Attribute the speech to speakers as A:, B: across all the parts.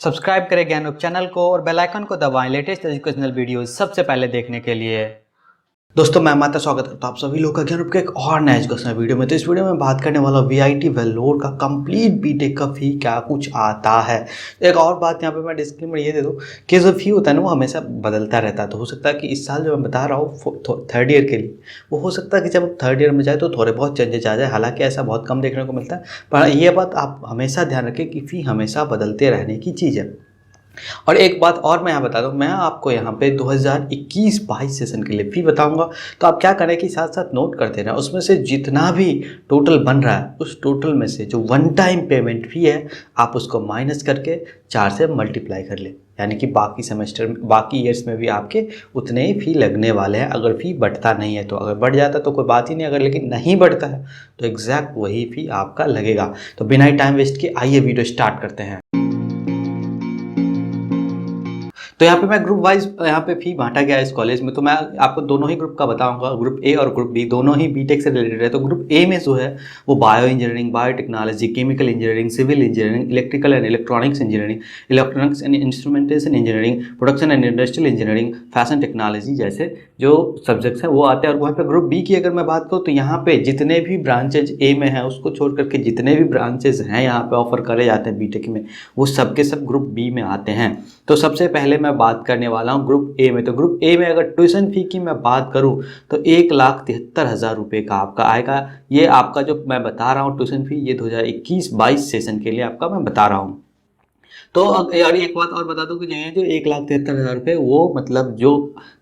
A: Subscribe करें ज्ञानरूप channel को और बेल आइकन को दबाएं लेटेस्ट एजुकेशनल वीडियोस सबसे पहले देखने के लिए। दोस्तों मैं माता स्वागत करता हूं आप सभी लोग का ज्ञानरूप के एक और नए एजुकेशनल वीडियो में। तो इस वीडियो में बात करने वाला वीआईटी वेल्लोर का कंप्लीट बीटेक का फी क्या कुछ आता है। एक और बात यहाँ पे मैं डिस्क्लेमर ये दे दूँ कि जो फी होता है ना वो हमेशा बदलता रहता है। तो हो सकता है कि इस साल जो मैं बता रहा हूँ थर्ड ईयर के लिए वो हो सकता है कि जब थर्ड ईयर में जाए तो थोड़े बहुत चेंजेस आ जाए, हालांकि ऐसा बहुत कम देखने को मिलता है। पर ये बात आप हमेशा ध्यान रखें कि फ़ी हमेशा बदलते रहने की चीज़ है। और एक बात और मैं यहाँ बता दूँ, मैं आपको यहाँ पे 2021-22 सेशन के लिए फ़ी बताऊँगा। तो आप क्या करें कि साथ साथ नोट करते रहें, उसमें से जितना भी टोटल बन रहा है उस टोटल में से जो वन टाइम पेमेंट फ़ी है आप उसको माइनस करके 4 से मल्टीप्लाई कर लें। यानी कि बाकी सेमेस्टर में बाकी ईयर्स में भी आपके उतने ही फ़ी लगने वाले हैं। अगर फ़ी बढ़ता नहीं है तो, अगर बढ़ जाता है तो कोई बात ही नहीं, अगर लेकिन नहीं बढ़ता है तो एग्जैक्ट वही फ़ी आपका लगेगा। तो बिना ही टाइम वेस्ट के आइए वीडियो स्टार्ट करते हैं। तो यहाँ पे मैं ग्रुप वाइज यहाँ पे फी बांटा गया है इस कॉलेज में। तो मैं आपको दोनों ही ग्रुप का बताऊंगा, ग्रुप ए और ग्रुप बी दोनों ही बीटेक से रिलेटेड है। तो ग्रुप ए में जो है वो bio engineering, biotechnology, chemical engineering, civil engineering, electrical and electronics engineering, electronics and instrumentation engineering, production and industrial engineering, fashion technology जैसे जो सब्जेक्ट्स हैं वो आते हैं। और वहाँ पे ग्रुप बी की अगर मैं बात करूँ तो यहाँ पे जितने भी ब्रांचेज ए में हैं उसको छोड़ करके जितने भी ब्रांचेज हैं यहाँ पे ऑफर करे जाते हैं बीटेक में, वो सब के सब ग्रुप बी में आते हैं। तो सबसे पहले मैं बात करने वाला हूँ ग्रुप ए में। तो ग्रुप ए में अगर ट्यूशन फी की मैं बात करूँ तो 1,73,000 रुपये का आपका आएगा। ये आपका जो मैं बता रहा हूँ ट्यूशन फी, ये 2021-22 सेशन के लिए आपका मैं बता रहा हूँ। तो अब यार एक बात और बता दूं कि ये जो 1,73,000 रुपये वो मतलब जो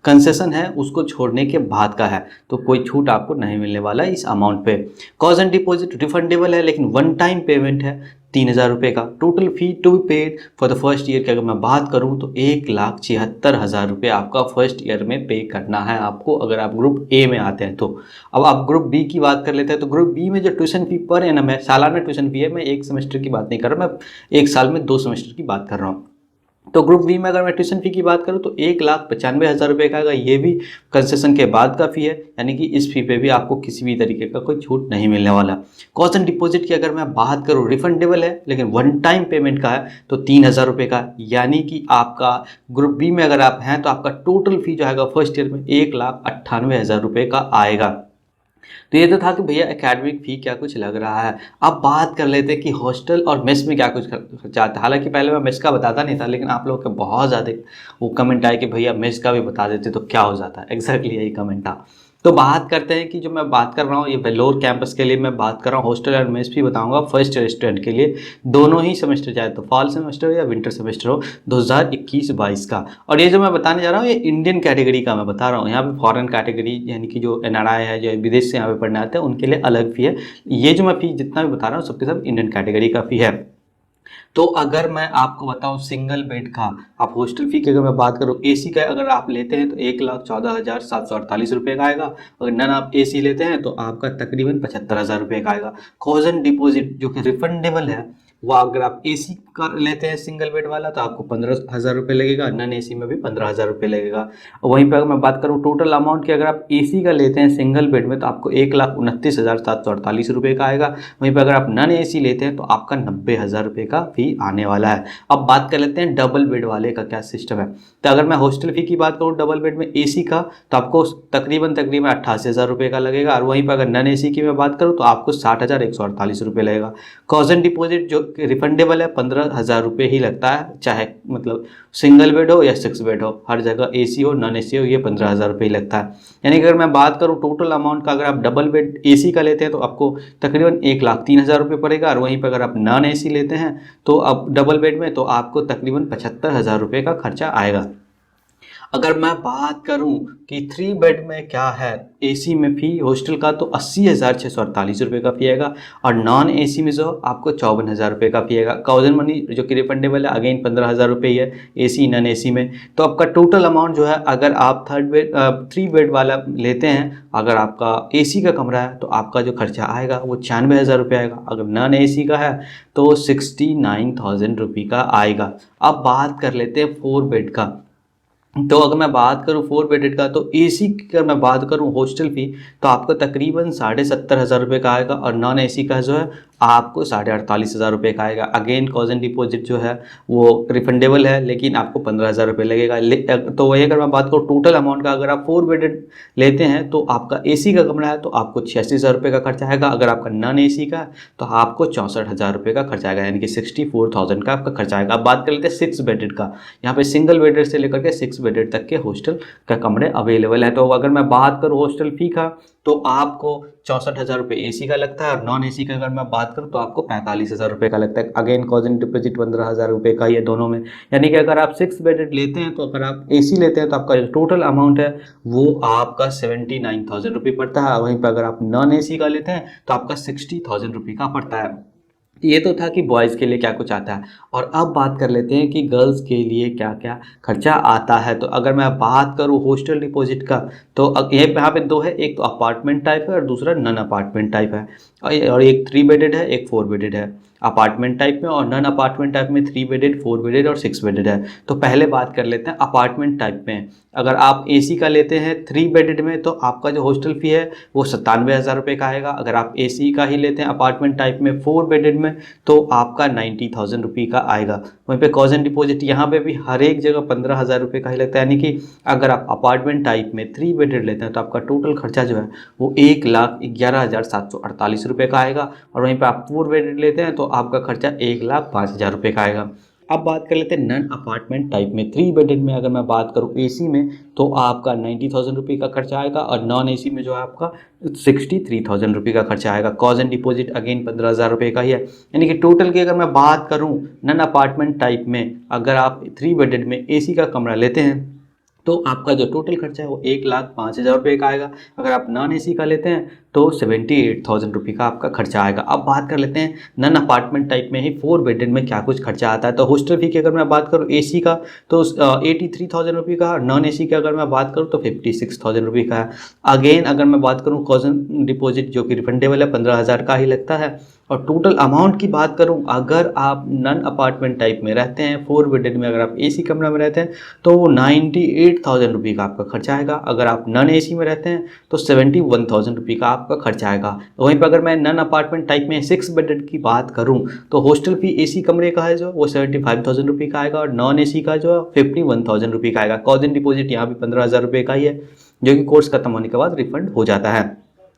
A: कंसेशन है उसको छोड़ने के बाद का है, तो कोई छूट आपको नहीं मिलने वाला है इस अमाउंट पे। कॉज एंड डिपॉजिट रिफंडेबल है, लेकिन वन टाइम पेमेंट है 3,000 रुपये का। Total fee to be paid for the first year की अगर मैं बात करूं तो 1,76,000 रुपये आपका फर्स्ट ईयर में पे करना है आपको, अगर आप ग्रुप ए में आते हैं तो। अब आप ग्रुप बी की बात कर लेते हैं। तो ग्रुप बी में जो ट्यूशन फी पर एनम है, सालाना ट्यूशन फी है, मैं एक सेमेस्टर की बात नहीं कर रहा, मैं एक साल में 2 सेमेस्टर की बात कर रहा हूँ। तो ग्रुप बी में अगर मैं ट्यूशन फी की बात करूँ तो 1,95,000 रुपये का आएगा। ये भी कंसेशन के बाद का फी है, यानी कि इस फी पे भी आपको किसी भी तरीके का कोई छूट नहीं मिलने वाला। कॉस्ट एंड डिपॉजिट की अगर मैं बात करूँ रिफंडेबल है, लेकिन वन टाइम पेमेंट का है तो 3,000 रुपये का, यानी कि आपका ग्रुप बी में अगर आप हैं तो आपका टोटल फी जो आएगा फर्स्ट ईयर में 1,98,000 रुपये का आएगा। तो ये तो था कि भैया एकेडमिक फ़ी क्या कुछ लग रहा है। अब बात कर लेते हैं कि हॉस्टल और मेस में क्या कुछ खर्चा आता है। हालांकि पहले मैं मेस का बताता नहीं था, लेकिन आप लोगों के बहुत ज़्यादा वो कमेंट आए कि भैया मेस का भी बता देते तो क्या हो जाता है। एग्जैक्टली यही कमेंट था। तो बात करते हैं कि जो मैं बात कर रहा हूँ ये वेल्लोर कैंपस के लिए मैं बात कर रहा हूँ। हॉस्टल और मेस भी बताऊंगा फर्स्ट ईयर स्टूडेंट के लिए, दोनों ही सेमेस्टर, चाहे तो फॉल सेमेस्टर हो या विंटर सेमेस्टर हो 2021-22 का। और ये जो मैं बताने जा रहा हूँ ये इंडियन कैटेगरी का मैं बता रहा हूँ। यहाँ पे फॉरेन कैटेगरी यानी कि जो एनआरआई है, जो विदेश से यहाँ पे पढ़ने आते हैं, उनके लिए अलग फ़ी है। ये जो मैं फ़ी जितना भी बता रहा हूँ सबके सब इंडियन कैटेगरी का फ़ी है। तो अगर मैं आपको बताऊं सिंगल बेड का, आप हॉस्टल फी की अगर मैं बात करूं एसी का अगर आप लेते हैं तो 1,14,748 रुपये का आएगा। अगर नन आप एसी लेते हैं तो आपका तकरीबन 75,000 रुपये का आएगा। कॉज एंड डिपॉजिट जो कि रिफंडेबल है वो अगर आप एसी का लेते हैं सिंगल बेड वाला तो आपको 15,000 रुपये लगेगा, नन एसी में भी 15,000 रुपये लगेगा। वहीं पर अगर मैं बात करूं टोटल अमाउंट की, अगर आप एसी का लेते हैं सिंगल बेड में तो आपको 1,29,748 रुपये का आएगा। वहीं पर अगर आप नन एसी लेते हैं तो आपका 90,000 रुपये का फी आने वाला है। अब बात कर लेते हैं डबल बेड वाले का क्या सिस्टम है। तो अगर मैं हॉस्टल फी की बात करूँ डबल बेड में एसी का तो आपको तकरीबन 88,000 रुपये का लगेगा। और वहीं पर अगर नन एसी की मैं बात करूँ तो आपको 60,148 रुपये लगेगा। कॉज एंड डिपॉजिट जो रिफंडेबल है 15,000 रुपये ही लगता है, चाहे मतलब सिंगल बेड हो या 6 बेड हो, हर जगह एसी हो नॉन एसी हो ये 15,000 रुपये ही लगता है। यानी कि अगर मैं बात करूँ टोटल अमाउंट का, अगर आप डबल बेड एसी का लेते हैं तो आपको तकरीबन 1,03,000 रुपये पड़ेगा। और वहीं पर अगर आप नॉन एसी लेते हैं तो अब डबल बेड में तो आपको तकरीबन 75,000 रुपये का खर्चा आएगा। अगर मैं बात करूं कि 3 बेड में क्या है एसी में फ़ी हॉस्टल का तो 80,648 रुपये का फ़ी आएगा। और नॉन एसी में जो आपको 54,000 रुपये का फ़ी आएगा। काउजन मनी जो कि रिफंडेबल है अगेन 15,000 रुपये ही है एसी नॉन एसी में। तो आपका टोटल अमाउंट जो है अगर आप 3 बेड वाला लेते हैं, अगर आपका एसी का कमरा है तो आपका जो खर्चा आएगा वो 96,000 रुपये आएगा। अगर नॉन एसी का है तो 69,000 रुपये का आएगा। अब बात कर लेते हैं 4 बेड का। तो अगर मैं बात करूं 4 बेडेड का तो एसी की अगर मैं बात करूं हॉस्टल फी तो आपको तकरीबन 77,500 रुपये का आएगा। और नॉन एसी का जो है आपको 48,500 रुपये का आएगा। अगेन कॉजन डिपॉजिट जो है वो रिफंडेबल है, लेकिन आपको 15,000 रुपये लगेगा। तो वही अगर मैं बात करूँ टोटल अमाउंट का, अगर आप 4 बेडेड लेते हैं तो आपका AC का कमरा है तो आपको 86,000 रुपये का खर्चा आएगा। अगर आपका नॉन AC का है तो आपको 64,000 रुपये का खर्चा आएगा, यानी कि 64,000 का आपका खर्चा आएगा। अब बात कर लेते हैं 6 बेडेड का। यहाँ पे सिंगल बेडेड से लेकर के 6 बेडेड तक के हॉस्टल का कमरे अवेलेबल है। तो अगर मैं बात करूँ हॉस्टल फी का तो आपको 64,000 रुपये AC का लगता है, और नॉन AC का अगर मैं बात करूँ तो आपको 45,000 रुपये का लगता है। अगेन कॉजन डिपॉजिट 15,000 रुपये का ही है दोनों में। यानी कि अगर आप 6 बेडेड लेते हैं तो अगर आप AC लेते हैं तो आपका जो टोटल अमाउंट है वो आपका 79,000 रुपये पड़ता है। वहीं पर अगर आप नॉन AC का लेते हैं तो आपका 60,000 रुपये का पड़ता है। ये तो था कि बॉयज़ के लिए क्या कुछ आता है, और अब बात कर लेते हैं कि गर्ल्स के लिए क्या क्या खर्चा आता है। तो अगर मैं बात करूँ हॉस्टल डिपॉजिट का तो ये यहाँ पे दो है, एक तो अपार्टमेंट टाइप है और दूसरा नॉन अपार्टमेंट टाइप है। और एक 3 बेडेड है, एक 4 बेडेड है अपार्टमेंट टाइप में, और नॉन अपार्टमेंट टाइप में 3 बेडेड, 4 बेडेड और 6 बेडेड है। तो पहले बात कर लेते हैं अपार्टमेंट टाइप में। अगर आप AC का लेते हैं 3 बेडेड में तो आपका जो हॉस्टल फी है वो 97,000 रुपये का आएगा। अगर आप AC का ही लेते हैं अपार्टमेंट टाइप में 4 बेडेड में तो आपका 90,000 रुपये का आएगा। वहीं पे कॉजन डिपॉजिट यहाँ पे भी हर एक जगह 15,000 रुपये का ही लगता है। यानी कि अगर आप अपार्टमेंट टाइप में 3 बेडेड लेते हैं तो आपका टोटल खर्चा जो है वो 1,11,748 रुपये का आएगा। और वहीं पे आप 4 बेडेड लेते हैं तो आपका खर्चा 1,05,000 रुपये का आएगा। अब बात कर लेते हैं नॉन अपार्टमेंट टाइप में। 3 बेडेड में अगर मैं बात करूँ AC में तो आपका 90,000 रुपये का खर्चा आएगा, और नॉन AC में जो है आपका 63,000 रुपये का खर्चा आएगा। कॉजन डिपॉजिट अगेन 15,000 रुपये का ही है। यानी कि टोटल की अगर मैं बात करूँ नॉन अपार्टमेंट टाइप में, अगर आप 3 बेडेड में AC का कमरा लेते हैं तो आपका जो टोटल खर्चा है वो 1,05,000 रुपये का आएगा। अगर आप नॉन AC का लेते हैं तो 78,000 रुपये का आपका खर्चा आएगा। अब बात कर लेते हैं नॉन अपार्टमेंट टाइप में ही 4 बेडेड में क्या कुछ खर्चा आता है। तो हॉस्टल फी की अगर मैं बात करूँ AC का तो 83,000 रुपये का, नॉन AC की अगर मैं बात करूँ तो 56,000 रुपये का है। अगेन अगर मैं बात करूँ कॉजन डिपॉजिट जो कि रिफंडेबल है 15,000 का ही लगता है। और टोटल अमाउंट की बात करूं, अगर आप नॉन अपार्टमेंट टाइप में रहते हैं 4 बेडेड में, अगर आप AC कमरा में रहते हैं तो 98,000 रुपये का आपका खर्चा आएगा। अगर आप नॉन AC में रहते हैं तो 71,000 रुपये का आपका खर्चा आएगा। वहीं पर अगर मैं नॉन अपार्टमेंट टाइप में 6 बेडेड की बात करूं तो हॉस्टल फी AC कमरे का है जो वो 75,000 रुपये का आएगा, और नॉन AC का जो 51,000 रुपये का आएगा। कॉजन डिपॉजिट यहाँ भी 15,000 रुपये का ही है, जो कि कोर्स खत्म होने के बाद रिफंड हो जाता है।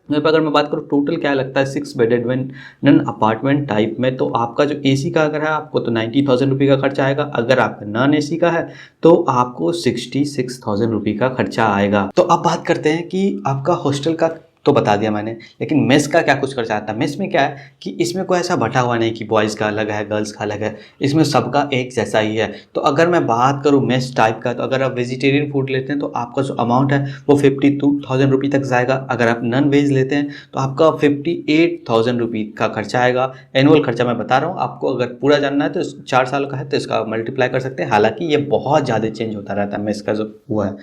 A: वहीं पर अगर मैं बात करूँ टोटल क्या लगता है 6 बेडेड में नॉन अपार्टमेंट टाइप में, तो आपका जो AC का अगर है आपको तो 90,000 रुपये का खर्चा आएगा। अगर आपका नॉन AC का है तो आपको 66,000 रुपये का खर्चा आएगा। तो अब बात करते हैं कि आपका हॉस्टल का तो बता दिया मैंने, लेकिन मेस का क्या कुछ खर्चा आता है। मेस में क्या है कि इसमें कोई ऐसा बटा हुआ नहीं कि बॉयज़ का अलग है गर्ल्स का अलग है, इसमें सबका एक जैसा ही है। तो अगर मैं बात करूँ मेस टाइप का, तो अगर आप वेजिटेरियन फूड लेते हैं तो आपका जो अमाउंट है वो 52,000 रुपये तक जाएगा। अगर आप नॉन वेज लेते हैं तो आपका 58,000 रुपये का खर्चा आएगा। एनुअल खर्चा मैं बता रहा हूँ आपको, अगर पूरा जानना है तो 4 साल का है तो इसका मल्टीप्लाई कर सकते हैं। हालाँकि ये बहुत ज़्यादा चेंज होता रहता है, मेस का जो वो है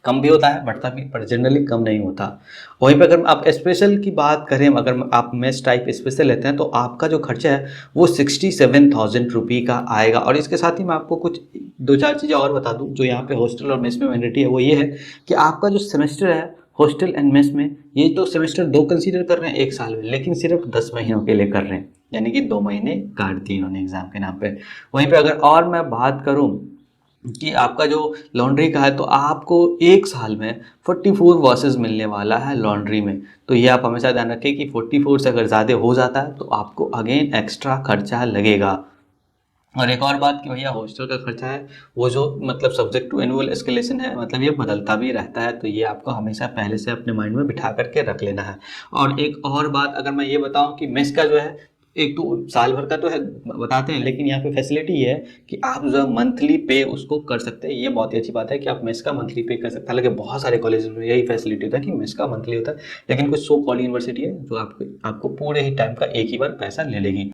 A: कम भी होता है बढ़ता भी, पर जनरली कम नहीं होता। वहीं पर अगर आप स्पेशल की बात करें, अगर आप मेस टाइप स्पेशल लेते हैं तो आपका जो खर्चा है वो 67,000 रुपये का आएगा। और इसके साथ ही मैं आपको कुछ 2-4 चीज़ें और बता दूं जो यहाँ पे हॉस्टल और मेस में मैंडेटरी है। वो ये है कि आपका जो सेमेस्टर है हॉस्टल एंड मेस में, ये तो सेमेस्टर 2 कंसीडर कर रहे हैं 1 साल में, लेकिन सिर्फ 10 महीनों के लिए कर रहे हैं, यानी कि 2 महीने काट दिए इन्होंने एग्जाम के नाम पे। वहीं पे अगर और मैं बात करूँ कि आपका जो लॉन्ड्री का है तो आपको 1 साल में 44 वॉशेस मिलने वाला है लॉन्ड्री में। तो ये आप हमेशा ध्यान रखें कि 44 से अगर ज़्यादा हो जाता है तो आपको अगेन एक्स्ट्रा खर्चा लगेगा। और एक और बात कि भैया हॉस्टल का खर्चा है वो जो मतलब सब्जेक्ट टू एनुअल एस्केलेशन है, मतलब ये बदलता भी रहता है, तो ये आपको हमेशा पहले से अपने माइंड में बिठा करके रख लेना है। और एक और बात अगर मैं ये बताऊं कि मेस का जो है एक तो साल भर का तो है बताते हैं, लेकिन यहाँ पे फैसिलिटी ये है कि आप जो मंथली पे उसको कर सकते हैं। ये बहुत ही अच्छी बात है कि आप मेस का मंथली पे कर सकते हैं। हालांकि बहुत सारे कॉलेज में यही फैसिलिटी होता है कि मेस का मंथली होता है, लेकिन कुछ सो कॉल यूनिवर्सिटी है जो आपको पूरे ही टाइम का एक ही बार पैसा ले लेगी।